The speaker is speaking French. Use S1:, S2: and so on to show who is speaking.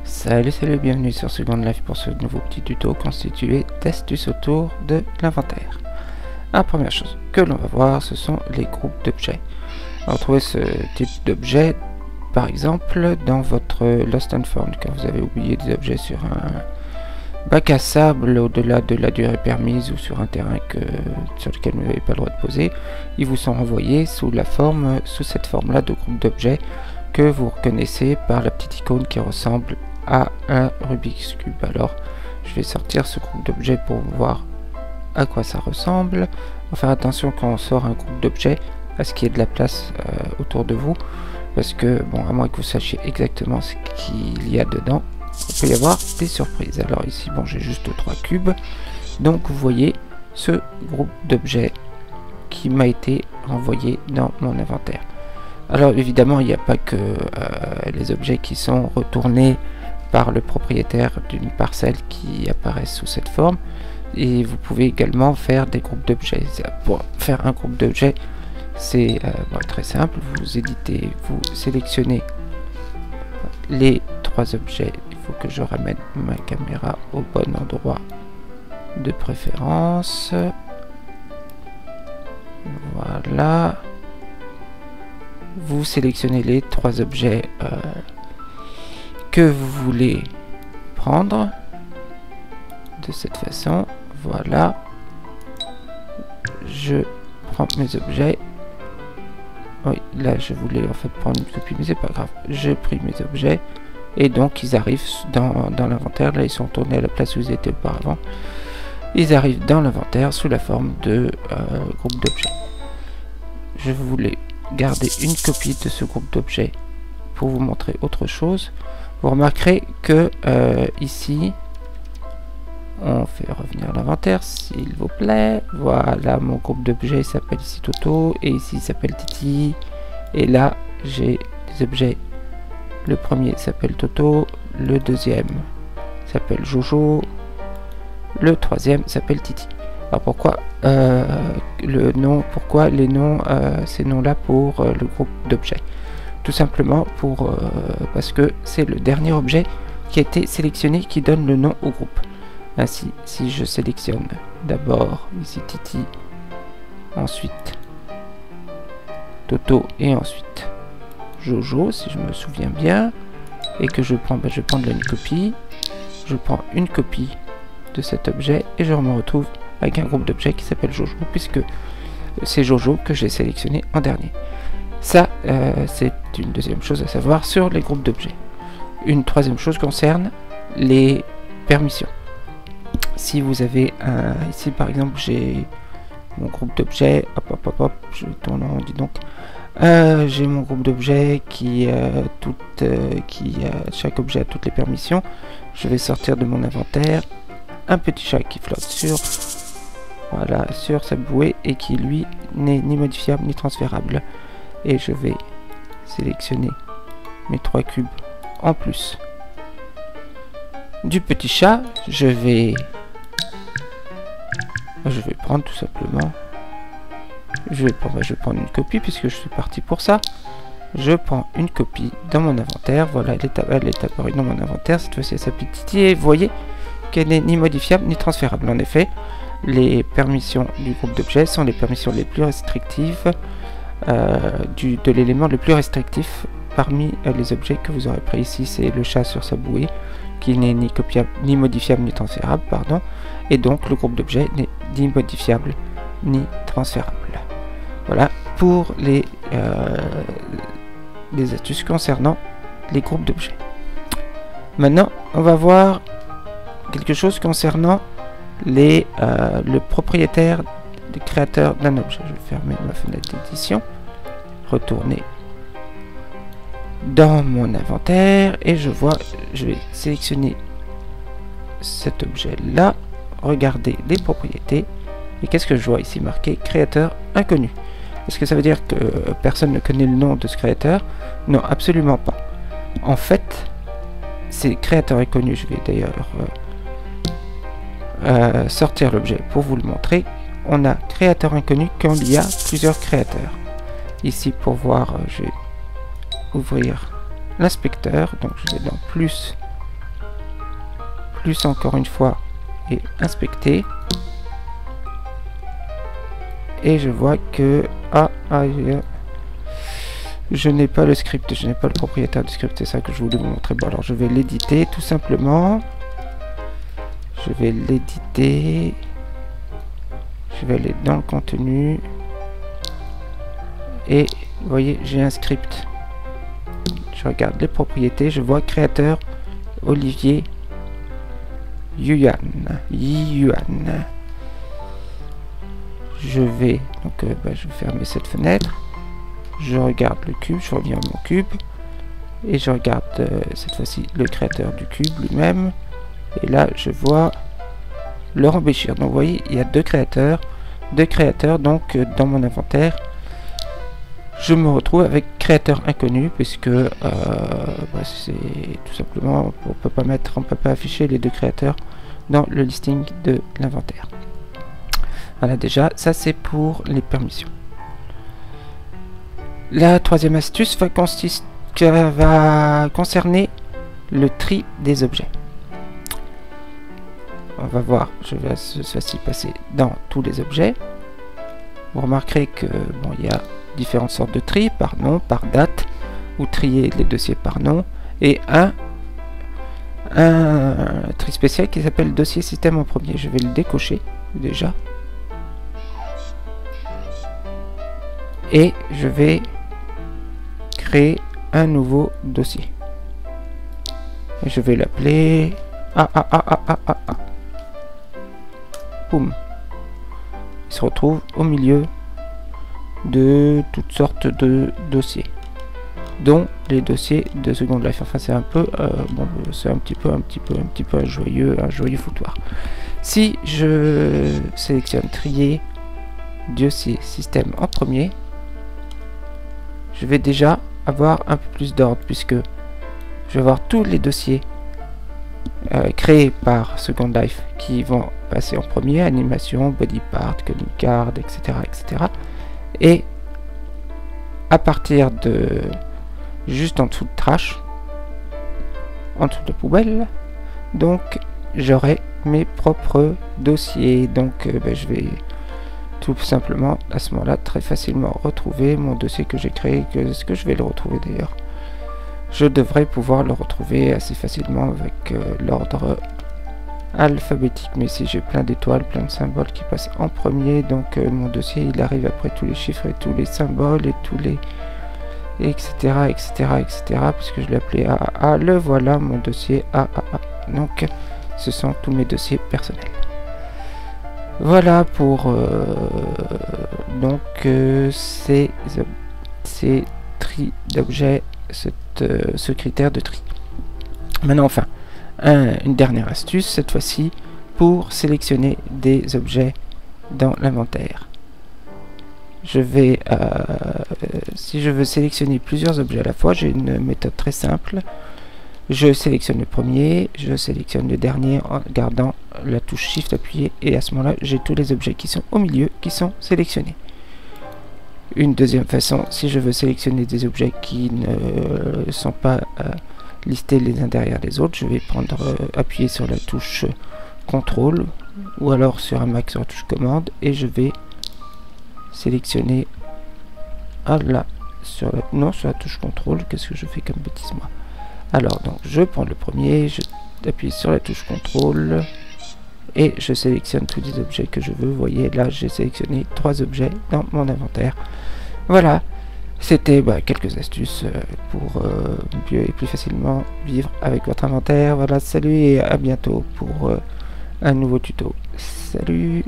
S1: Salut, bienvenue sur Second Life pour ce nouveau petit tuto constitué d'astuces autour de l'inventaire. La première chose que l'on va voir, ce sont les groupes d'objets. On va retrouver ce type d'objet, par exemple, dans votre Lost and Found, quand vous avez oublié des objets sur un bac à sable au-delà de la durée permise ou sur un terrain sur lequel vous n'avez pas le droit de poser. Ils vous sont envoyés sous cette forme-là de groupe d'objets que vous reconnaissez par la petite icône qui ressemble à un Rubik's Cube. Alors, je vais sortir ce groupe d'objets pour voir à quoi ça ressemble. On va faire attention quand on sort un groupe d'objets à ce qu'il y ait de la place autour de vous, parce que, bon, à moins que vous sachiez exactement ce qu'il y a dedans, il peut y avoir des surprises. Alors ici, bon, j'ai juste 3 cubes, donc vous voyez ce groupe d'objets qui m'a été envoyé dans mon inventaire. Alors évidemment, il n'y a pas que les objets qui sont retournés par le propriétaire d'une parcelle qui apparaissent sous cette forme, et vous pouvez également faire des groupes d'objets. Pour faire un groupe d'objets, c'est très simple. Vous éditez, vous sélectionnez les 3 objets. Il faut que je ramène ma caméra au bon endroit de préférence. Voilà. Vous sélectionnez les 3 objets que vous voulez prendre de cette façon. Voilà, je prends mes objets. Oui, là je voulais en fait prendre une copie, mais c'est pas grave. J'ai pris mes objets et donc ils arrivent dans l'inventaire. Là ils sont tournés à la place où ils étaient auparavant. Ils arrivent dans l'inventaire sous la forme de groupe d'objets. Je voulais garder une copie de ce groupe d'objets pour vous montrer autre chose. Vous remarquerez que ici, on fait revenir l'inventaire, s'il vous plaît. Voilà, mon groupe d'objets s'appelle ici Toto, et ici il s'appelle Titi. Et là, j'ai des objets. Le premier s'appelle Toto, le deuxième s'appelle Jojo, le troisième s'appelle Titi. Alors pourquoi pourquoi les noms, ces noms-là pour le groupe d'objets? Tout simplement parce que c'est le dernier objet qui a été sélectionné qui donne le nom au groupe. Ainsi, si je sélectionne d'abord ici Titi, ensuite Toto et ensuite Jojo, si je me souviens bien, et que je prends de la copie, je prends une copie de cet objet et je me retrouve avec un groupe d'objets qui s'appelle Jojo, puisque c'est Jojo que j'ai sélectionné en dernier. Ça, c'est une deuxième chose à savoir sur les groupes d'objets. Une troisième chose concerne les permissions. Si vous avez ici par exemple, j'ai mon groupe d'objets, je tourne en rond, dis donc. J'ai mon groupe d'objets chaque objet a toutes les permissions. Je vais sortir de mon inventaire un petit chat qui flotte sur sa bouée et qui lui n'est ni modifiable ni transférable. Et je vais sélectionner mes 3 cubes en plus du petit chat. Je vais prendre tout simplement, je vais prendre une copie puisque je suis parti pour ça. Je prends une copie dans mon inventaire. Voilà, elle est apparue dans mon inventaire. Cette fois-ci elle s'appelle Titi et vous voyez qu'elle n'est ni modifiable ni transférable. En effet, les permissions du groupe d'objets sont les permissions les plus restrictives de l'élément le plus restrictif parmi les objets que vous aurez pris. Ici c'est le chat sur sa bouée qui n'est ni copiable, ni modifiable, ni transférable, pardon, et donc le groupe d'objets n'est ni modifiable ni transférable. Voilà pour les astuces concernant les groupes d'objets. Maintenant on va voir quelque chose concernant le propriétaire, le créateur d'un objet. Je vais fermer ma fenêtre d'édition, retourner dans mon inventaire et je vais sélectionner cet objet là, regarder les propriétés et qu'est-ce que je vois ici marqué créateur inconnu. Est-ce que ça veut dire que personne ne connaît le nom de ce créateur? Non, absolument pas. En fait, c'est créateur inconnu. Je vais d'ailleurs sortir l'objet pour vous le montrer. On a créateur inconnu quand il y a plusieurs créateurs. Ici pour voir, je vais ouvrir l'inspecteur, donc je vais dans plus plus encore une fois et inspecter. Et je vois que je n'ai pas le script, je n'ai pas le propriétaire du script, c'est ça que je voulais vous montrer. Bon, alors je vais l'éditer tout simplement. Je vais l'éditer. Je vais aller dans le contenu. Et vous voyez, j'ai un script. Je regarde les propriétés, je vois créateur Olivier Yuan. Je vais je vais fermer cette fenêtre. Je regarde le cube, je reviens à mon cube et je regarde cette fois-ci le créateur du cube lui-même. Et là, je vois Laurent Béchir. Donc, vous voyez, il y a deux créateurs. Donc, dans mon inventaire, je me retrouve avec créateur inconnu puisque c'est tout simplement on peut pas afficher les deux créateurs dans le listing de l'inventaire. Voilà, déjà ça c'est pour les permissions. La troisième astuce va concerner le tri des objets. On va voir, je vais cette fois-ci passer dans tous les objets. Vous remarquerez que bon, il y a différentes sortes de tri, par nom, par date, ou trier les dossiers par nom, et un tri spécial qui s'appelle dossier système en premier. Je vais le décocher déjà. Et je vais créer un nouveau dossier. Et je vais l'appeler Boum. Il se retrouve au milieu de toutes sortes de dossiers, dont les dossiers de Second Life. Enfin, c'est un peu, c'est un petit peu un joyeux foutoir. Si je sélectionne trier dossier système en premier, je vais déjà avoir un peu plus d'ordre puisque je vais avoir tous les dossiers créés par Second Life qui vont passer en premier, animation, body part, calling card, etc., etc. Et à partir de juste en dessous de trash, en dessous de poubelle, donc j'aurai mes propres dossiers. Donc je vais tout simplement à ce moment-là très facilement retrouver mon dossier que j'ai créé. Est-ce que je vais le retrouver d'ailleurs? Je devrais pouvoir le retrouver assez facilement avec l'ordre alphabétique, mais si j'ai plein d'étoiles, plein de symboles qui passent en premier, donc mon dossier il arrive après tous les chiffres et tous les symboles et tous les etc puisque je l'ai appelé AAA. Le voilà, mon dossier AAA. Donc ce sont tous mes dossiers personnels. Voilà pour ces tri d'objets, ce critère de tri. Maintenant enfin une dernière astuce, cette fois-ci pour sélectionner des objets dans l'inventaire. Je vais si je veux sélectionner plusieurs objets à la fois, j'ai une méthode très simple. Je sélectionne le premier, je sélectionne le dernier en gardant la touche Shift appuyée, et à ce moment-là, j'ai tous les objets qui sont au milieu qui sont sélectionnés. Une deuxième façon, si je veux sélectionner des objets qui ne sont pas listés les uns derrière les autres, je vais appuyer sur la touche CTRL ou alors sur un Mac sur la touche commande, et je vais sélectionner sur la touche CTRL. Qu'est-ce que je fais comme bêtise moi? Alors donc je prends le premier, j'appuie sur la touche CTRL et je sélectionne tous les objets que je veux. Vous voyez là j'ai sélectionné 3 objets dans mon inventaire. Voilà, c'était quelques astuces pour mieux et plus facilement vivre avec votre inventaire. Voilà, salut et à bientôt pour un nouveau tuto. Salut.